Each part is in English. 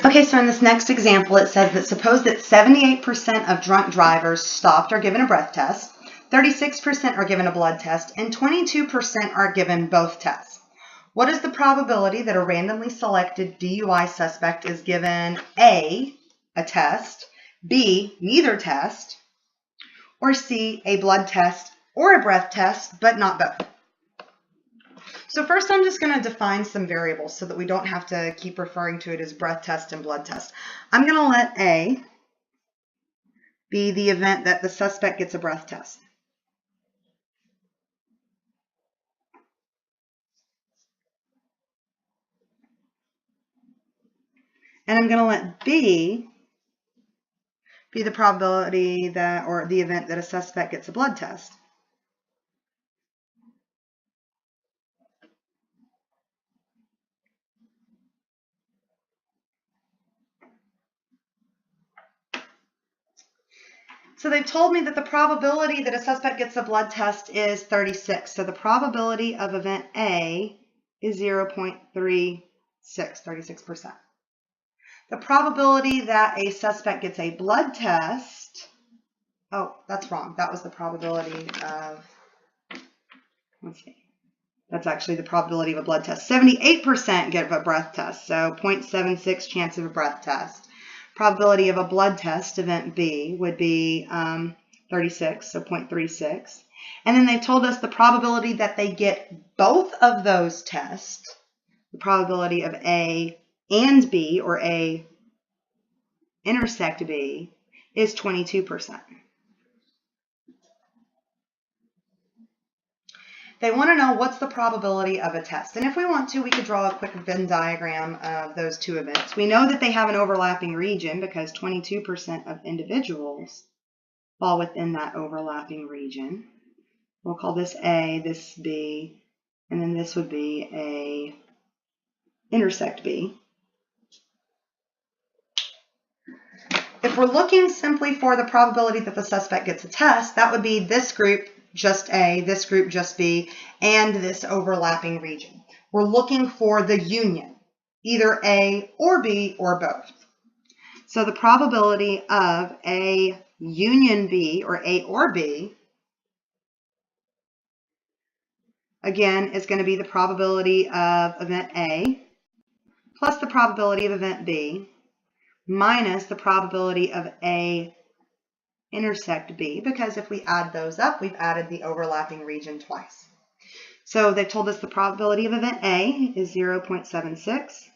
Okay, so in this next example, it says that suppose that 78% of drunk drivers stopped or given a breath test, 36% are given a blood test, and 22% are given both tests. What is the probability that a randomly selected DUI suspect is given A, a test, B, neither test, or C, a blood test or a breath test, but not both? So first I'm just going to define some variables so that we don't have to keep referring to it as breath test and blood test. I'm going to let A be the event that the suspect gets a breath test. And I'm going to let B be the probability that, or the event that a suspect gets a blood test. So they've told me that the probability that a suspect gets a blood test is 36. So the probability of event A is 0.36, 36%. The probability that a suspect gets a blood test, oh, that's wrong. That was the probability of, let's see, that's actually the probability of a blood test. 78% get a breath test, so 0.76 chance of a breath test. Probability of a blood test, event B, would be 36, so 0.36. And then they've told us the probability that they get both of those tests, the probability of A and B, or A intersect B, is 22%. They want to know what's the probability of a test. And if we want to, we could draw a quick Venn diagram of those two events. We know that they have an overlapping region because 22% of individuals fall within that overlapping region. We'll call this A, this B, and then this would be A intersect B. If we're looking simply for the probability that the suspect gets a test, that would be this group just A, this group just B, and this overlapping region. We're looking for the union, either A or B or both. So the probability of A union B, or A or B, again, is going to be the probability of event A plus the probability of event B minus the probability of A intersect B, because if we add those up, we've added the overlapping region twice. So they told us the probability of event A is 0.76,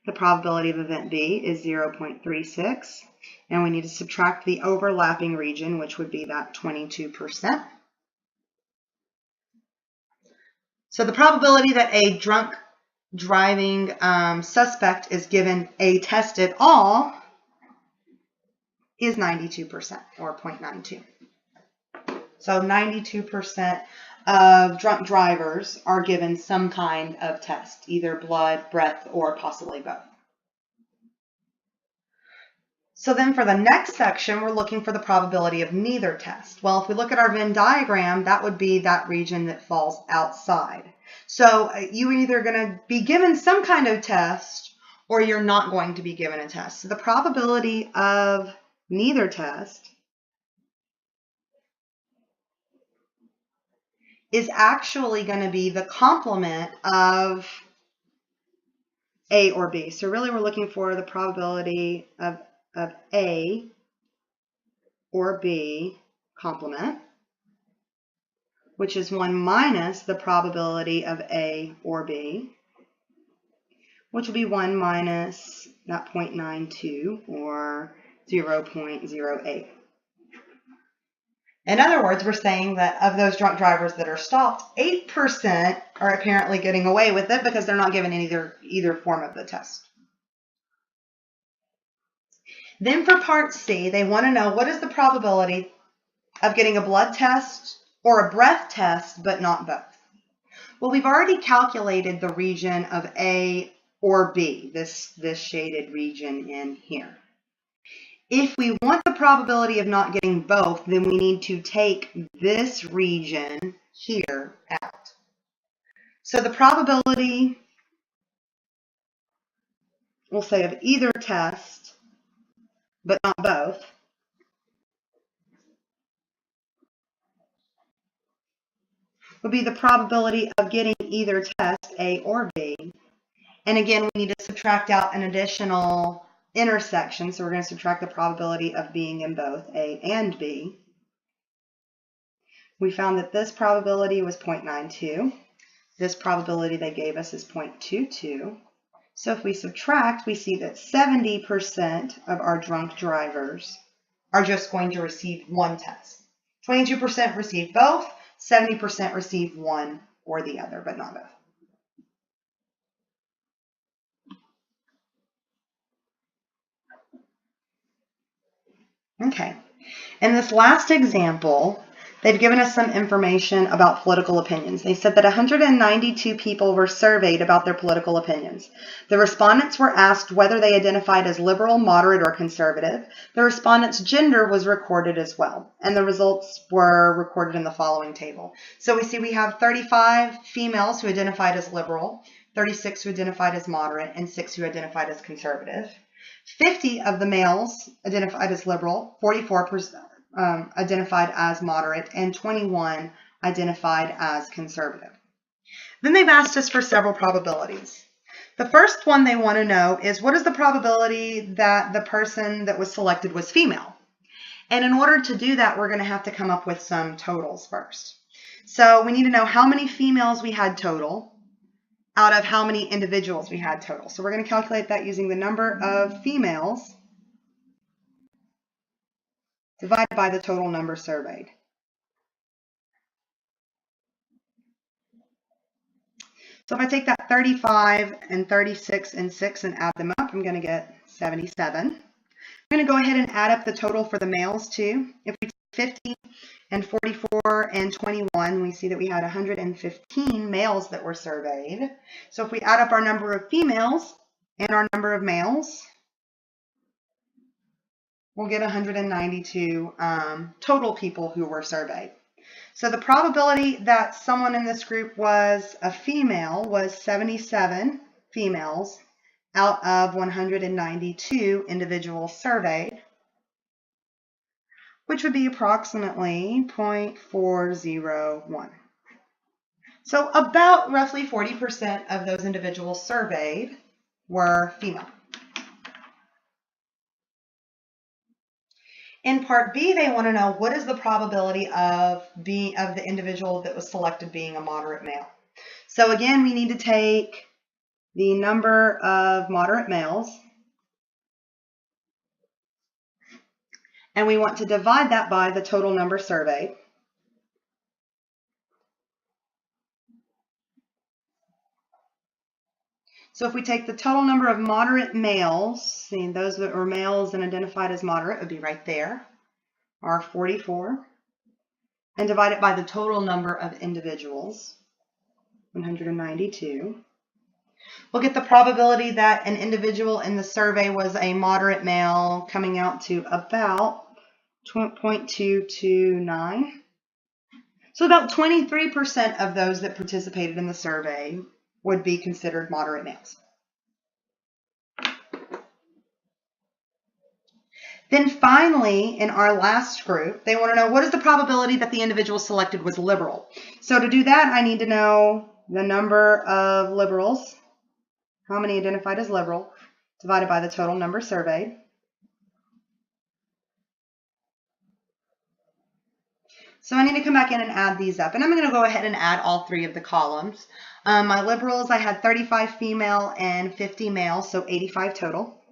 the probability of event B is 0.36, and we need to subtract the overlapping region, which would be that 22%. So the probability that a drunk driving suspect is given a test at all is 92%, or 0.92. So 92% of drunk drivers are given some kind of test, either blood, breath, or possibly both. So then for the next section, we're looking for the probability of neither test. Well, if we look at our Venn diagram, that would be that region that falls outside. So you're either going to be given some kind of test or you're not going to be given a test. So the probability of neither test is actually going to be the complement of A or B. So really we're looking for the probability of A or B complement, which is 1 minus the probability of A or B, which will be 1 minus that 0.92, or 0.08. In other words, we're saying that of those drunk drivers that are stopped, 8% are apparently getting away with it because they're not given either form of the test. Then for part C, they want to know what is the probability of getting a blood test or a breath test, but not both. Well, we've already calculated the region of A or B, this shaded region in here. If we want the probability of not getting both, then we need to take this region here out. So the probability we'll say of either test, but not both, would be the probability of getting either test, A or B. And again, we need to subtract out an additional intersection. So we're going to subtract the probability of being in both A and B. We found that this probability was 0.92. This probability they gave us is 0.22. So if we subtract, we see that 70% of our drunk drivers are just going to receive one test. 22% receive both, 70% receive one or the other, but not both. Okay, in this last example, they've given us some information about political opinions. They said that 192 people were surveyed about their political opinions. The respondents were asked whether they identified as liberal, moderate, or conservative. The respondent's gender was recorded as well, and the results were recorded in the following table. So we see we have 35 females who identified as liberal, 36 who identified as moderate, and 6 who identified as conservative. 50 of the males identified as liberal, 44% identified as moderate, and 21 identified as conservative. Then they've asked us for several probabilities. The first one they want to know is, what is the probability that the person that was selected was female? And in order to do that, we're going to have to come up with some totals first. So we need to know how many females we had total out of how many individuals we had total. So we're going to calculate that using the number of females divided by the total number surveyed. So if I take that 35 and 36 and 6 and add them up, I'm going to get 77. I'm going to go ahead and add up the total for the males too. If we take 50 and 44 and 21, we see that we had 115 males that were surveyed. So if we add up our number of females and our number of males, we'll get 192 total people who were surveyed. So the probability that someone in this group was a female was 77 females out of 192 individuals surveyed, which would be approximately 0.401. So about roughly 40% of those individuals surveyed were female. In part B, they want to know, what is the probability of the individual that was selected being a moderate male? So again, we need to take the number of moderate males, and we want to divide that by the total number surveyed. So if we take the total number of moderate males, seeing those that were males and identified as moderate would be right there, are 44, and divide it by the total number of individuals, 192. We'll get the probability that an individual in the survey was a moderate male coming out to about 0.229. So about 23% of those that participated in the survey would be considered moderate males. Then finally, in our last group, they want to know, what is the probability that the individual selected was liberal? So to do that, I need to know the number of liberals, how many identified as liberal, divided by the total number surveyed. So I need to come back in and add these up. And I'm going to go ahead and add all three of the columns. My liberals, I had 35 female and 50 male, so 85 total.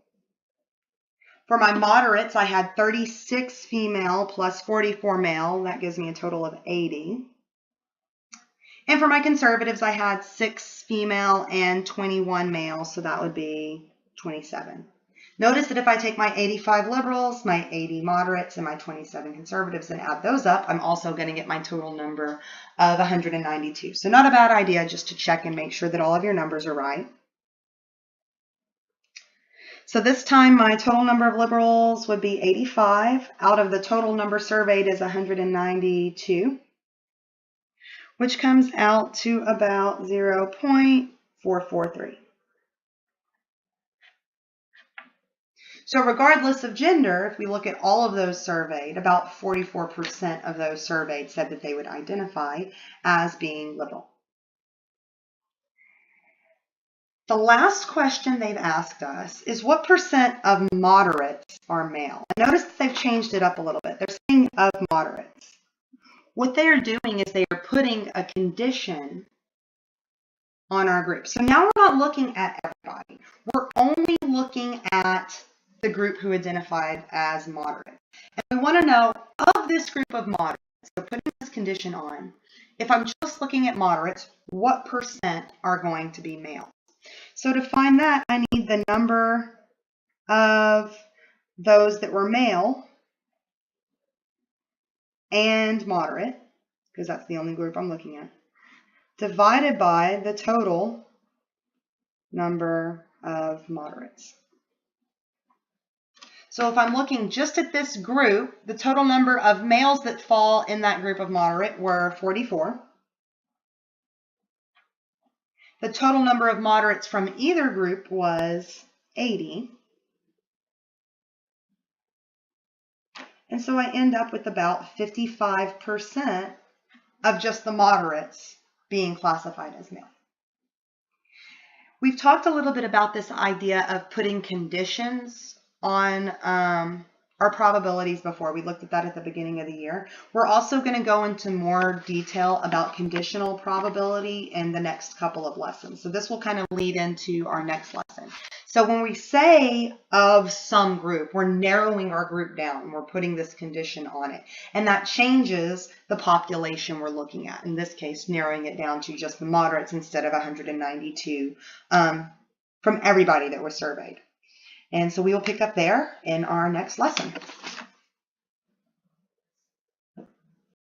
For my moderates, I had 36 female plus 44 male. That gives me a total of 80. And for my conservatives, I had 6 female and 21 male, so that would be 27. Notice that if I take my 85 liberals, my 80 moderates, and my 27 conservatives and add those up, I'm also going to get my total number of 192. So not a bad idea just to check and make sure that all of your numbers are right. So this time my total number of liberals would be 85. Out of the total number surveyed is 192, which comes out to about 0.443. So regardless of gender, if we look at all of those surveyed, about 44% of those surveyed said that they would identify as being liberal. The last question they've asked us is what percent of moderates are male? And notice that they've changed it up a little bit. They're saying of moderates. What they are doing is they are putting a condition on our group. So now we're not looking at everybody. We're only looking at the group who identified as moderate. And we want to know of this group of moderates, so putting this condition on, if I'm just looking at moderates, what percent are going to be male? So to find that, I need the number of those that were male and moderate, because that's the only group I'm looking at, divided by the total number of moderates. So if I'm looking just at this group, the total number of males that fall in that group of moderate were 44. The total number of moderates from either group was 80. And so I end up with about 55% of just the moderates being classified as male. We've talked a little bit about this idea of putting conditions on our probabilities before. We looked at that at the beginning of the year. We're also going to go into more detail about conditional probability in the next couple of lessons. So this will kind of lead into our next lesson. So when we say of some group, we're narrowing our group down. We're putting this condition on it. And that changes the population we're looking at. In this case, narrowing it down to just the moderates instead of 192 from everybody that was surveyed. And so we will pick up there in our next lesson.